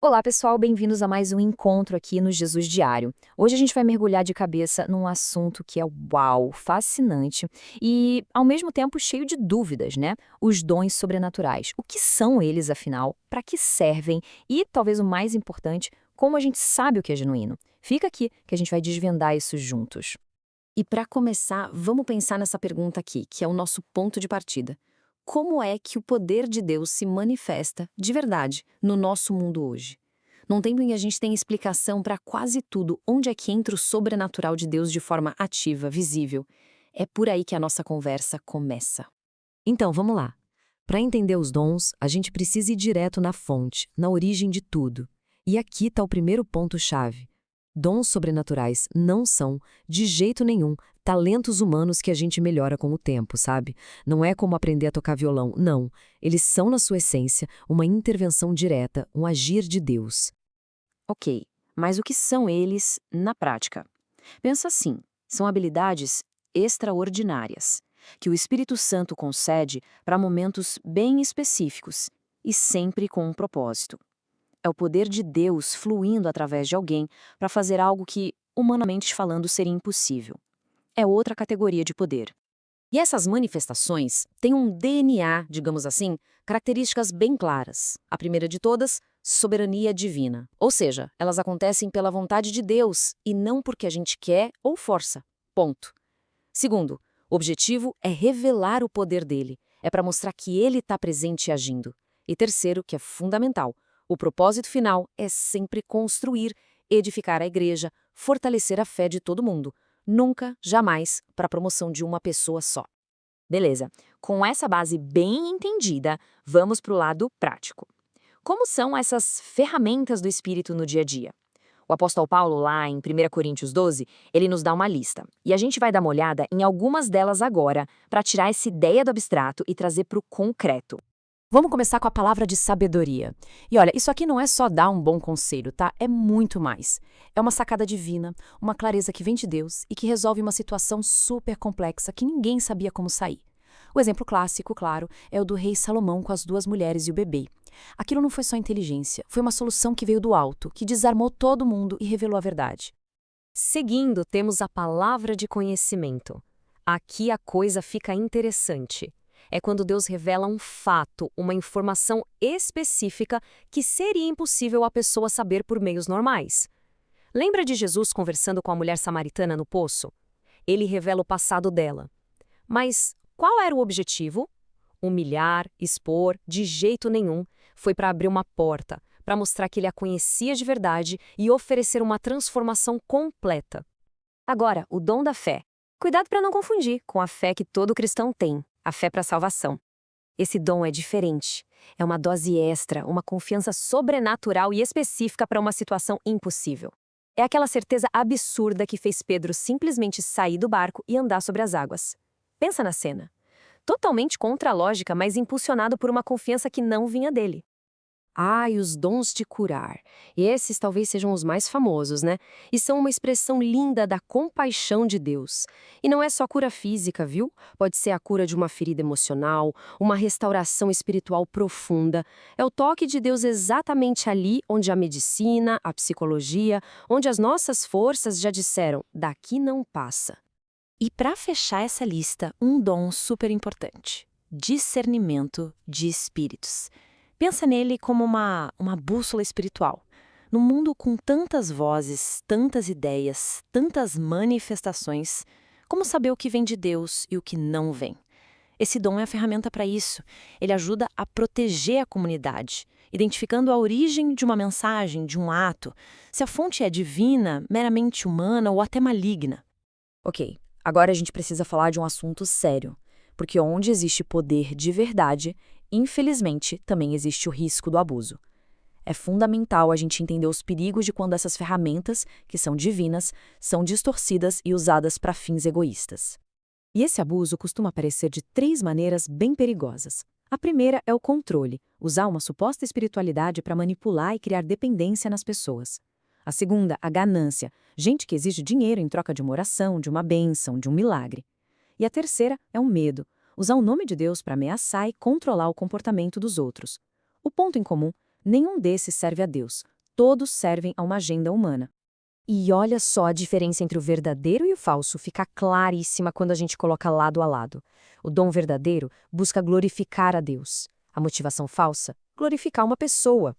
Olá, pessoal, bem-vindos a mais um encontro aqui no Jesus Diário. Hoje a gente vai mergulhar de cabeça num assunto que é uau, fascinante e, ao mesmo tempo, cheio de dúvidas, né? Os dons sobrenaturais. O que são eles, afinal? Para que servem? E, talvez o mais importante, como a gente sabe o que é genuíno? Fica aqui que a gente vai desvendar isso juntos. E para começar, vamos pensar nessa pergunta aqui, que é o nosso ponto de partida. Como é que o poder de Deus se manifesta, de verdade, no nosso mundo hoje? Num tempo em que a gente tem explicação para quase tudo, onde é que entra o sobrenatural de Deus de forma ativa, visível? É por aí que a nossa conversa começa. Então, vamos lá. Para entender os dons, a gente precisa ir direto na fonte, na origem de tudo. E aqui está o primeiro ponto-chave. Dons sobrenaturais não são, de jeito nenhum, talentos humanos que a gente melhora com o tempo, sabe? Não é como aprender a tocar violão, não. Eles são, na sua essência, uma intervenção direta, um agir de Deus. Ok, mas o que são eles na prática? Pensa assim, são habilidades extraordinárias, que o Espírito Santo concede para momentos bem específicos e sempre com um propósito. É o poder de Deus fluindo através de alguém para fazer algo que, humanamente falando, seria impossível. É outra categoria de poder. E essas manifestações têm um DNA, digamos assim, características bem claras. A primeira de todas, soberania divina. Ou seja, elas acontecem pela vontade de Deus e não porque a gente quer ou força. Ponto. Segundo, o objetivo é revelar o poder dele. É para mostrar que ele está presente e agindo. E terceiro, que é fundamental, o propósito final é sempre construir, edificar a igreja, fortalecer a fé de todo mundo. Nunca, jamais, para a promoção de uma pessoa só. Beleza. Com essa base bem entendida, vamos para o lado prático. Como são essas ferramentas do Espírito no dia a dia? O apóstolo Paulo, lá em 1 Coríntios 12, ele nos dá uma lista. E a gente vai dar uma olhada em algumas delas agora, para tirar essa ideia do abstrato e trazer para o concreto. Vamos começar com a palavra de sabedoria. E olha, isso aqui não é só dar um bom conselho, tá? É muito mais. É uma sacada divina, uma clareza que vem de Deus e que resolve uma situação super complexa que ninguém sabia como sair. O exemplo clássico, claro, é o do rei Salomão com as duas mulheres e o bebê. Aquilo não foi só inteligência, foi uma solução que veio do alto, que desarmou todo mundo e revelou a verdade. Seguindo, temos a palavra de conhecimento. Aqui a coisa fica interessante. É quando Deus revela um fato, uma informação específica que seria impossível a pessoa saber por meios normais. Lembra de Jesus conversando com a mulher samaritana no poço? Ele revela o passado dela. Mas qual era o objetivo? Humilhar, expor, de jeito nenhum. Foi para abrir uma porta, para mostrar que ele a conhecia de verdade e oferecer uma transformação completa. Agora, o dom da fé. Cuidado para não confundir com a fé que todo cristão tem, a fé para a salvação. Esse dom é diferente. É uma dose extra, uma confiança sobrenatural e específica para uma situação impossível. É aquela certeza absurda que fez Pedro simplesmente sair do barco e andar sobre as águas. Pensa na cena. Totalmente contra a lógica, mas impulsionado por uma confiança que não vinha dele. Ah, e os dons de curar. Esses talvez sejam os mais famosos, né? E são uma expressão linda da compaixão de Deus. E não é só cura física, viu? Pode ser a cura de uma ferida emocional, uma restauração espiritual profunda. É o toque de Deus exatamente ali onde a medicina, a psicologia, onde as nossas forças já disseram, daqui não passa. E para fechar essa lista, um dom super importante: discernimento de espíritos. Pensa nele como uma bússola espiritual. Num mundo com tantas vozes, tantas ideias, tantas manifestações, como saber o que vem de Deus e o que não vem? Esse dom é a ferramenta para isso. Ele ajuda a proteger a comunidade, identificando a origem de uma mensagem, de um ato, se a fonte é divina, meramente humana ou até maligna. Ok, agora a gente precisa falar de um assunto sério, porque onde existe poder de verdade, infelizmente, também existe o risco do abuso. É fundamental a gente entender os perigos de quando essas ferramentas, que são divinas, são distorcidas e usadas para fins egoístas. E esse abuso costuma aparecer de três maneiras bem perigosas. A primeira é o controle, usar uma suposta espiritualidade para manipular e criar dependência nas pessoas. A segunda, a ganância, gente que exige dinheiro em troca de uma oração, de uma bênção, de um milagre. E a terceira é o medo, usar o nome de Deus para ameaçar e controlar o comportamento dos outros. O ponto em comum Nenhum desses serve a Deus. Todos servem a uma agenda humana. E olha só, a diferença entre o verdadeiro e o falso fica claríssima quando a gente coloca lado a lado. O dom verdadeiro busca glorificar a Deus. A motivação falsa, glorificar uma pessoa.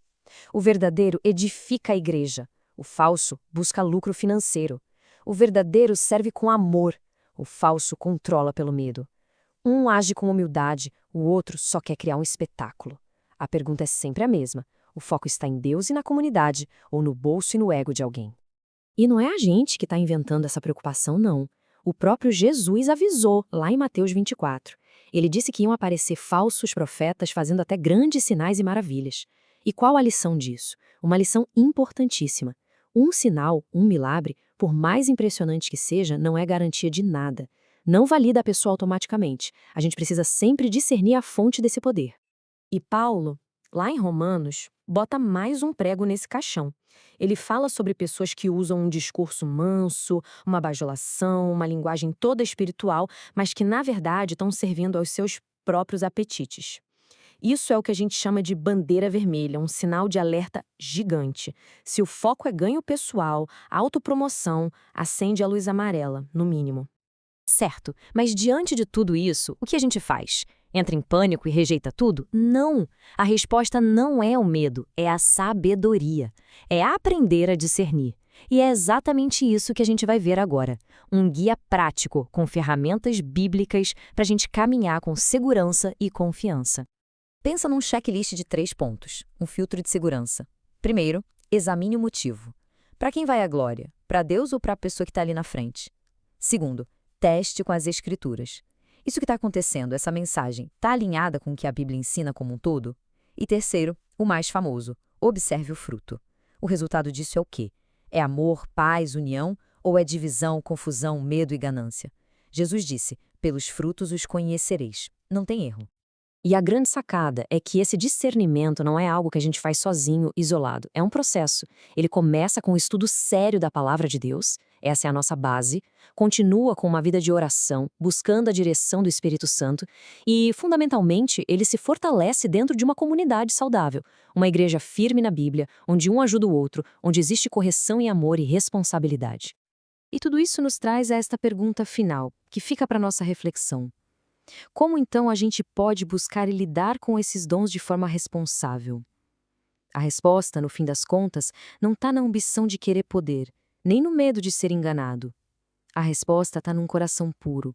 O verdadeiro edifica a igreja. O falso busca lucro financeiro. O verdadeiro serve com amor. O falso controla pelo medo. Um age com humildade, o outro só quer criar um espetáculo. A pergunta é sempre a mesma. O foco está em Deus e na comunidade, ou no bolso e no ego de alguém? E não é a gente que está inventando essa preocupação, não. O próprio Jesus avisou, lá em Mateus 24. Ele disse que iam aparecer falsos profetas fazendo até grandes sinais e maravilhas. E qual a lição disso? Uma lição importantíssima. Um sinal, um milagre, por mais impressionante que seja, não é garantia de nada. Não valida a pessoa automaticamente. A gente precisa sempre discernir a fonte desse poder. E Paulo, lá em Romanos, bota mais um prego nesse caixão. Ele fala sobre pessoas que usam um discurso manso, uma bajulação, uma linguagem toda espiritual, mas que, na verdade, estão servindo aos seus próprios apetites. Isso é o que a gente chama de bandeira vermelha, um sinal de alerta gigante. Se o foco é ganho pessoal, autopromoção, acende a luz amarela, no mínimo. Certo, mas diante de tudo isso, o que a gente faz? Entra em pânico e rejeita tudo? Não! A resposta não é o medo, é a sabedoria. É aprender a discernir. E é exatamente isso que a gente vai ver agora. Um guia prático, com ferramentas bíblicas para a gente caminhar com segurança e confiança. Pensa num checklist de 3 pontos, um filtro de segurança. Primeiro, examine o motivo. Para quem vai a glória? Para Deus ou para a pessoa que está ali na frente? Segundo, teste com as Escrituras. Isso que está acontecendo, essa mensagem, está alinhada com o que a Bíblia ensina como um todo? E terceiro, o mais famoso, observe o fruto. O resultado disso é o quê? É amor, paz, união ou é divisão, confusão, medo e ganância? Jesus disse, pelos frutos os conhecereis. Não tem erro. E a grande sacada é que esse discernimento não é algo que a gente faz sozinho, isolado. É um processo. Ele começa com o estudo sério da palavra de Deus, essa é a nossa base, continua com uma vida de oração, buscando a direção do Espírito Santo e, fundamentalmente, ele se fortalece dentro de uma comunidade saudável, uma igreja firme na Bíblia, onde um ajuda o outro, onde existe correção e amor e responsabilidade. E tudo isso nos traz a esta pergunta final, que fica para nossa reflexão. Como então a gente pode buscar e lidar com esses dons de forma responsável? A resposta, no fim das contas, não está na ambição de querer poder, nem no medo de ser enganado. A resposta está num coração puro.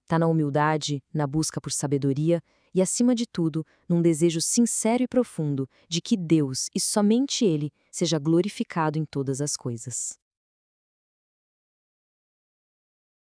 Está na humildade, na busca por sabedoria e, acima de tudo, num desejo sincero e profundo de que Deus, e somente Ele, seja glorificado em todas as coisas.